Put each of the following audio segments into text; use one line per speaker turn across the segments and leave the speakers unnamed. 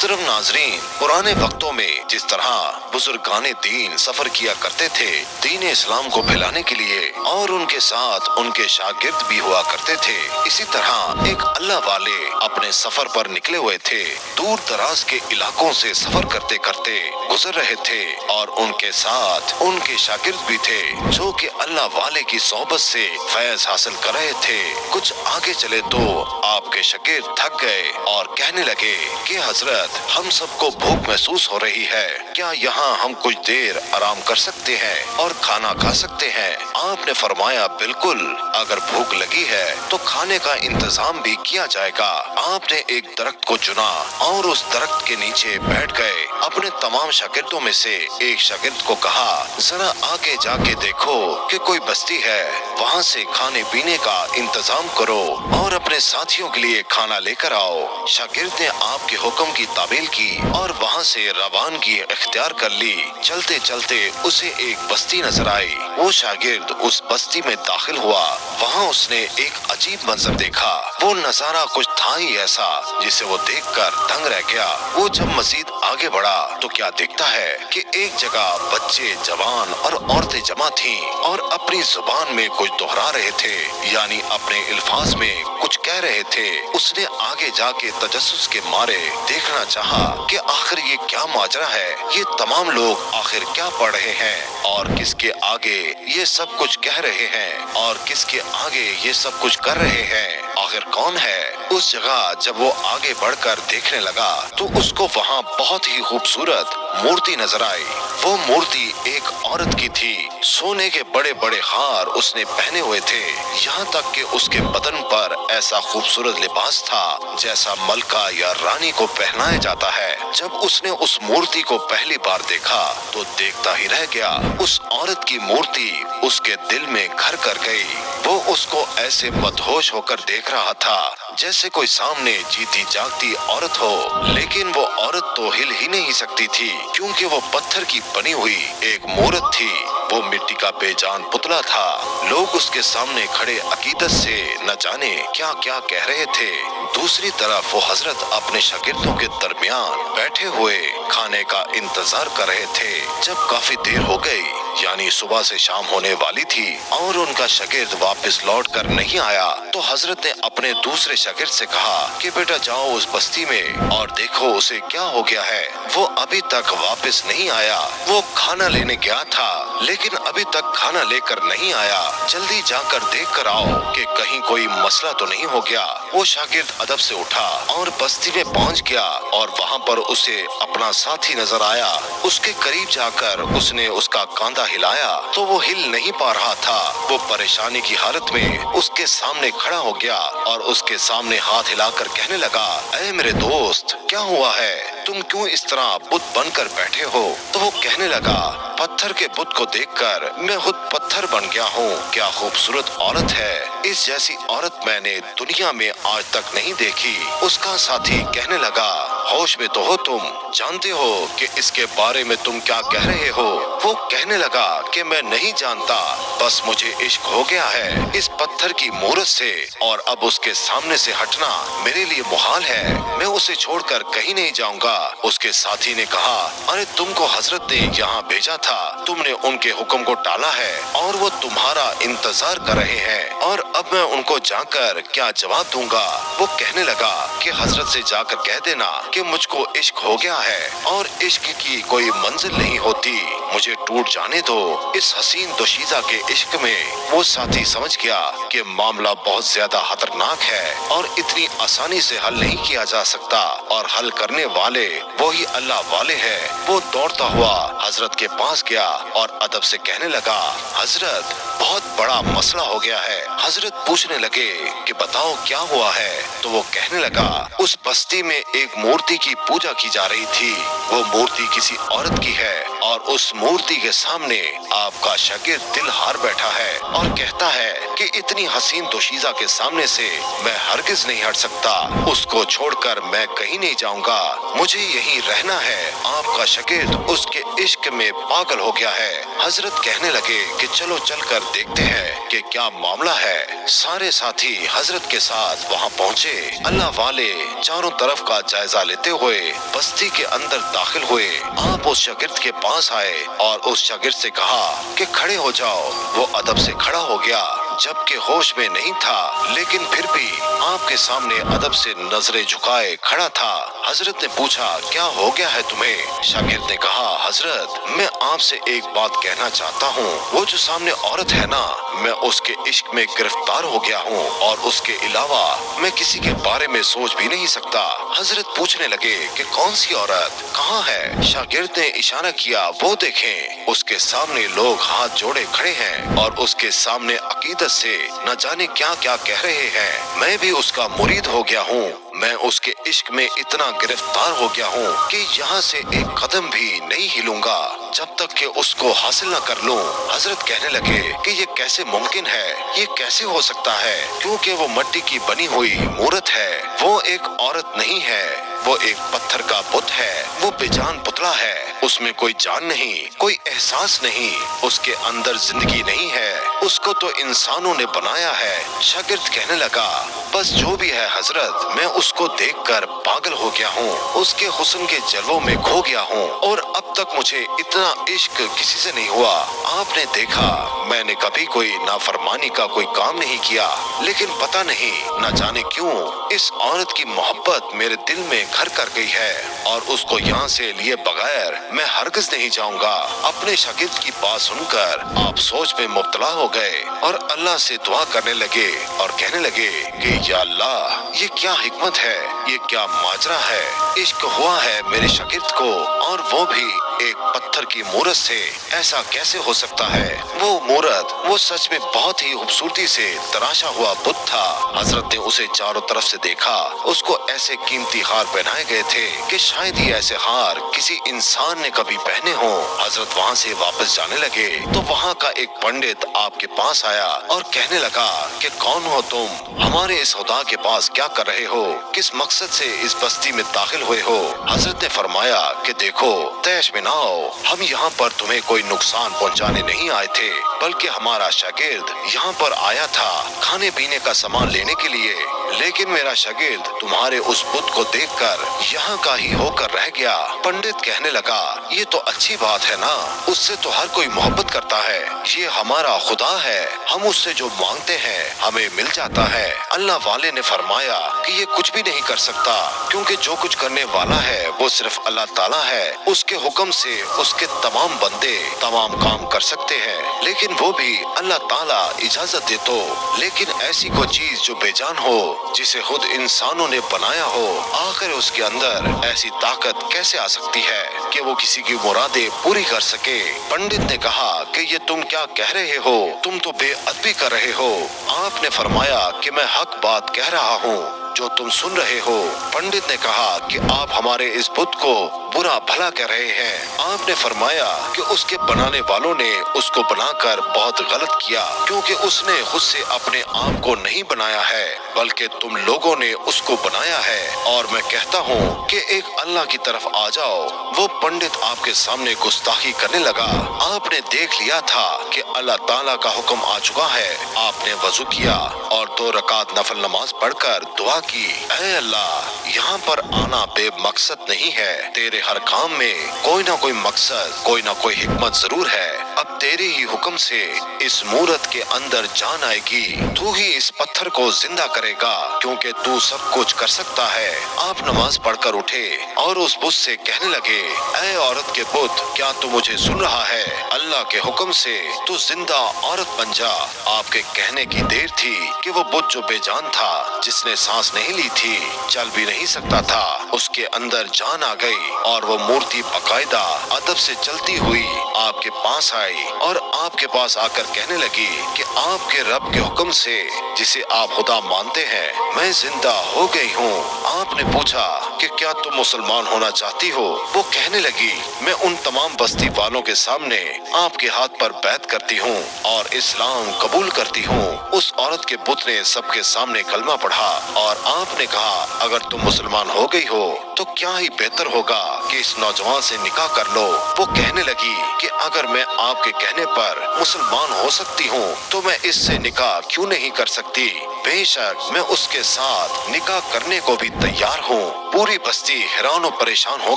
मोहतरम नाजरीन, पुराने वक्तों में जिस तरह बुजुर्गाने दीन सफर किया करते थे दीन इस्लाम को फैलाने के लिए, और उनके साथ उनके शागिर्द भी हुआ करते थे, इसी तरह एक अल्लाह वाले अपने सफर पर निकले हुए थे। दूर दराज के इलाकों से सफर करते करते गुजर रहे थे और उनके साथ उनके शागिर्द भी थे जो कि अल्लाह वाले की सोहबत से फैज हासिल कर रहे थे। कुछ आगे चले तो आपके शागिर्द थक गए और कहने लगे कि हजरत, हम सबको भूख महसूस हो रही है, क्या यहाँ हम कुछ देर आराम कर सकते हैं और खाना खा सकते हैं? आपने फरमाया बिल्कुल, अगर भूख लगी है तो खाने का इंतजाम भी किया जाएगा। आपने एक दरख्त को चुना और उस दरख्त के नीचे बैठ गए। अपने तमाम शागिर्दों में से एक शागिर्द को कहा, जरा आगे जाके देखो कि कोई बस्ती है, वहाँ से खाने पीने का इंतजाम करो और अपने साथियों के लिए खाना लेकर आओ। शागिर्द ने आपके हुक्म की तामील की और वहाँ से रवानगी इख्तियार कर ली। चलते चलते उसे एक बस्ती नजर आई। वो शागिर्द उस बस्ती में दाखिल हुआ। वहाँ उसने एक अजीब मंजर देखा। वो नजारा कुछ था ही ऐसा जिसे वो देखकर दंग रह गया। वो जब मजीद आगे बढ़ा तो क्या देखता है कि एक जगह बच्चे, जवान और औरतें जमा थीं और अपनी जुबान में कुछ दोहरा रहे थे, यानी अपने अल्फाज में कुछ कह रहे थे। उसने आगे जाके तजस्सुस के मारे देखना चाहा कि आखिर ये क्या माजरा है, ये तमाम लोग आखिर क्या पढ़ रहे हैं और किसके आगे ये सब कुछ कह रहे हैं और किसके आगे ये सब कुछ कर रहे हैं, आखिर कौन है। उस जगह जब वो आगे बढ़कर देखने लगा तो उसको वहाँ बहुत ही खूबसूरत मूर्ति नजर आई। वो मूर्ति एक औरत की थी। सोने के बड़े बड़े हार उसने पहने हुए थे, यहाँ तक कि उसके बदन पर ऐसा खूबसूरत लिबास था जैसा मलका या रानी को पहनाया जाता है। जब उसने उस मूर्ति को पहली बार देखा तो देखता ही रह गया। उस औरत की मूर्ति उसके दिल में घर कर गई। वो उसको ऐसे मदहोश होकर देख रहा था जैसे कोई सामने जीती जागती औरत हो, लेकिन वो औरत तो हिल ही नहीं सकती थी क्योंकि वो पत्थर की बनी हुई एक मूरत थी। वो मिट्टी का बेजान पुतला था। लोग उसके सामने खड़े अकीदत से न जाने क्या क्या कह रहे थे। दूसरी तरफ वो हजरत अपने शागिर्दों के दरमियान बैठे हुए खाने का इंतजार कर रहे थे। जब काफी देर हो गई, यानी सुबह से शाम होने वाली थी और उनका शागिर्द वापस लौट कर नहीं आया, तो हजरत ने अपने दूसरे शागिर्द से कहा कि बेटा जाओ उस बस्ती में और देखो उसे क्या हो गया है। वो अभी तक वापस नहीं आया। वो खाना लेने गया था लेकिन अभी तक खाना लेकर नहीं आया। जल्दी जाकर देख कर आओ कि कहीं कोई मसला तो नहीं हो गया। वो शागिर्द अदब से उठा और बस्ती में पहुंच गया और वहाँ पर उसे अपना साथी नजर आया। उसके करीब जाकर उसने उसका कांधा हिलाया तो वो हिल नहीं पा रहा था। वो परेशानी की हालत में उसके सामने खड़ा हो गया और उसके सामने हाथ हिलाकर कहने लगा, ऐ मेरे दोस्त, क्या हुआ है? तुम क्यों इस तरह बुत बनकर बैठे हो? तो वो कहने लगा, पत्थर के बुत को देखकर मैं खुद पत्थर बन गया हूँ। क्या खूबसूरत औरत है, इस जैसी औरत मैंने दुनिया में आज तक नहीं देखी। उसका साथी कहने लगा, होश में तो हो तुम, जानते हो कि इसके बारे में तुम क्या कह रहे हो? वो कहने लगा कि मैं नहीं जानता, बस मुझे इश्क हो गया है इस पत्थर की मूरत से और अब उसके सामने से हटना मेरे लिए मुहाल है। मैं उसे छोड़कर कहीं नहीं जाऊंगा। उसके साथी ने कहा, अरे तुमको हजरत ने यहाँ भेजा था, तुमने उनके हुक्म को टाला है और वो तुम्हारा इंतजार कर रहे हैं और अब मैं उनको जाकर क्या जवाब दूंगा? वो कहने लगा कि हजरत से जाकर कह देना कि मुझको इश्क हो गया है और इश्क की कोई मंजिल नहीं होती, मुझे टूट जाने दो इस हसीन दोशीज़ा के इश्क में। वो साथी समझ गया कि मामला बहुत ज्यादा खतरनाक है और इतनी आसानी से हल नहीं किया जा सकता और हल करने वाले वही अल्लाह वाले हैं। वो दौड़ता हुआ हजरत के पास गया और अदब से कहने लगा, हजरत बहुत बड़ा मसला हो गया है। हजरत पूछने लगे कि बताओ क्या हुआ है? तो वो कहने लगा, उस बस्ती में एक मूर्ति की पूजा की जा रही थी। वो मूर्ति किसी औरत की है और उस मूर्ति के सामने आपका शागिर्द दिल हार बैठा है और कहता है कि इतनी हसीन दोशीज़ा के सामने से मैं हरगिज नहीं हट सकता। उसको छोड़कर मैं कहीं नहीं जाऊंगा, मुझे यहीं रहना है। आपका शागिर्द उसके इश्क में पागल हो गया है। हजरत कहने लगे कि चलो चलकर देखते हैं कि क्या मामला है। सारे साथी हजरत के साथ वहाँ पहुँचे। अल्लाह वाले चारों तरफ का जायजा लेते कहते हुए बस्ती के अंदर दाखिल हुए। आप उस शागिर्द के पास आए और उस शागिर्द से कहा कि खड़े हो जाओ। वो अदब से खड़ा हो गया, जबकि होश में नहीं था, लेकिन फिर भी आपके सामने अदब से नजरें झुकाए खड़ा था। हजरत ने पूछा, क्या हो गया है तुम्हें? शागिर्द ने कहा, हजरत मैं आपसे एक बात कहना चाहता हूँ। वो जो सामने औरत है ना, मैं उसके इश्क में गिरफ्तार हो गया हूँ और उसके अलावा मैं किसी के बारे में सोच भी नहीं सकता। हजरत पूछने लगे कि कौन सी औरत, कहाँ है? शागिर्द ने इशारा किया, वो देखें। उसके सामने लोग हाथ जोड़े खड़े हैं और उसके सामने अकीदत से न जाने क्या क्या कह रहे हैं। मैं भी उसका मुरीद हो गया हूँ। मैं उसके इश्क में इतना गिरफ्तार हो गया हूँ कि यहाँ से एक कदम भी नहीं हिलूंगा जब तक कि उसको हासिल न कर लूं। हजरत कहने लगे कि ये कैसे मुमकिन है, ये कैसे हो सकता है? क्योंकि वो मिट्टी की बनी हुई मूरत है, वो एक औरत नहीं है, वो एक पत्थर का बुत है, वो बेजान पुतला है। उसमें कोई जान नहीं, कोई एहसास नहीं, उसके अंदर जिंदगी नहीं है। उसको तो इंसानों ने बनाया है। शागिर्द कहने लगा, बस जो भी है हजरत, मैं उसको देखकर पागल हो गया हूँ, उसके हुस्न के जलवों में खो गया हूँ और अब तक मुझे इतना इश्क किसी से नहीं हुआ। आपने देखा, मैंने कभी कोई नाफरमानी का कोई काम नहीं किया, लेकिन पता नहीं न जाने क्यों इस औरत की मोहब्बत मेरे दिल में घर कर गई है और उसको यहाँ से लिए बगैर मैं हरगिज नहीं जाऊंगा। अपने शागिर्द की बात सुनकर आप सोच में मुब्तला हो गए और अल्लाह से दुआ करने लगे और कहने लगे कि या अल्लाह, ये क्या हिकमत है, ये क्या माजरा है? इश्क हुआ है मेरे शागिर्द को और वो भी एक पत्थर की मूरत से। ऐसा कैसे हो सकता है? वो मूरत, वो सच में बहुत ही खूबसूरती से तराशा हुआ बुत था। हजरत ने उसे चारों तरफ से देखा। उसको ऐसे कीमती हार पहनाए गए थे कि शायद ही ऐसे हार किसी इंसान ने कभी पहने हो। हजरत वहाँ से वापस जाने लगे तो वहाँ का एक पंडित आपके पास आया और कहने लगा कि कौन हो तुम? हमारे इस खुदा के पास क्या कर रहे हो? किस मकसद से इस बस्ती में दाखिल हुए हो? हजरत ने फरमाया कि देखो, तैश में ना आओ, हम यहाँ पर तुम्हें कोई नुकसान पहुँचाने नहीं आए थे, बल्कि हमारा शागिर्द यहाँ पर आया था खाने पीने का सामान लेने के लिए। लेकिन मेरा शागिर्द तुम्हारे उस बुत को देखकर यहाँ का ही होकर रह गया। पंडित कहने लगा, ये तो अच्छी बात है ना, उससे तो हर कोई मोहब्बत करता है। ये हमारा खुदा है, हम उससे जो मांगते हैं हमें मिल जाता है। अल्लाह वाले ने फरमाया कि ये कुछ भी नहीं कर सकता, क्योंकि जो कुछ करने वाला है वो सिर्फ अल्लाह ताला है। उसके हुक्म से उसके तमाम बंदे तमाम काम कर सकते हैं, लेकिन वो भी अल्लाह ताला इजाजत दे तो। लेकिन ऐसी कोई चीज जो बेजान हो, जिसे खुद इंसानों ने बनाया हो, आखिर उसके अंदर ऐसी ताकत कैसे आ सकती है कि वो किसी की मुरादें पूरी कर सके? पंडित ने कहा कि ये तुम क्या कह रहे हो? तुम तो बेअदबी कर रहे हो। आपने फरमाया कि मैं हक बात कह रहा हूँ जो तुम सुन रहे हो। पंडित ने कहा कि आप हमारे इस बुत को बुरा भला कह रहे हैं। आपने फरमाया कि उसके बनाने वालों ने उसको बनाकर बहुत गलत किया, क्योंकि उसने खुद से अपने आप को नहीं बनाया है, बल्कि तुम लोगों ने उसको बनाया है। और मैं कहता हूँ कि एक अल्लाह की तरफ आ जाओ। वो पंडित आपके सामने गुस्ताखी करने लगा। आपने देख लिया था कि अल्लाह ताला का हुक्म आ चुका है। आपने वजू किया और 2 रकात नफल नमाज पढ़कर दुआ की, ऐ अल्लाह, यहाँ पर आना बेमकसद नहीं है, तेरे हर काम में कोई ना कोई मकसद, कोई ना कोई हिकमत जरूर है। अब तेरे ही हुक्म से इस मूरत के अंदर जान आएगी, तू ही इस पत्थर को जिंदा करेगा, क्योंकि तू सब कुछ कर सकता है। आप नमाज पढ़कर उठे और उस बुत से कहने लगे, ऐ औरत के बुत, क्या तू मुझे सुन रहा है? अल्लाह के हुक्म से तू जिंदा औरत बन जा। आपके कहने की देर थी कि वो बुत जो बेजान था, जिसने सांस नहीं ली थी, चल भी नहीं सकता था, उसके अंदर जान आ गई और वो मूर्ति बाकायदा अदब से चलती हुई आपके पास आई और आपके पास आकर कहने लगी कि आपके रब के हुक्म से, जिसे आप खुदा मानते हैं, मैं जिंदा हो गई हूँ। आपने पूछा कि क्या तुम मुसलमान होना चाहती हो? वो कहने लगी, मैं उन तमाम बस्ती वालों के सामने आपके हाथ पर बैत करती हूँ और इस्लाम कबूल करती हूँ। उस औरत के बुत ने सबके सामने कलमा पढ़ा और आपने कहा, अगर तुम मुसलमान हो गई हो तो क्या ही बेहतर होगा कि इस नौजवान से निकाह कर लो। वो कहने लगी कि अगर मैं आपके कहने पर मुसलमान हो सकती हूँ तो मैं इससे निकाह क्यों नहीं कर सकती? بے شک میں اس کے ساتھ نکاح کرنے کو بھی تیار ہوں۔ پوری بستی حیران و پریشان ہو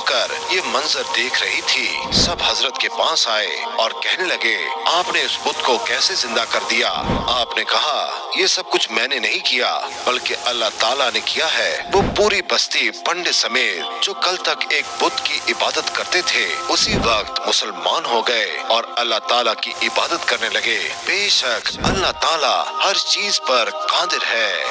کر یہ منظر دیکھ رہی تھی۔ سب حضرت کے پاس آئے اور کہنے لگے آپ نے اس بت کو کیسے زندہ کر دیا؟ آپ نے کہا یہ سب کچھ میں نے نہیں کیا بلکہ اللہ تعالیٰ نے کیا ہے۔ وہ پوری بستی پنڈت سمیت جو کل تک ایک بت کی عبادت کرتے تھے اسی وقت مسلمان ہو گئے اور اللہ تعالیٰ کی عبادت کرنے لگے۔ بے شک اللہ تعالیٰ ہر چیز پر قادر ہے۔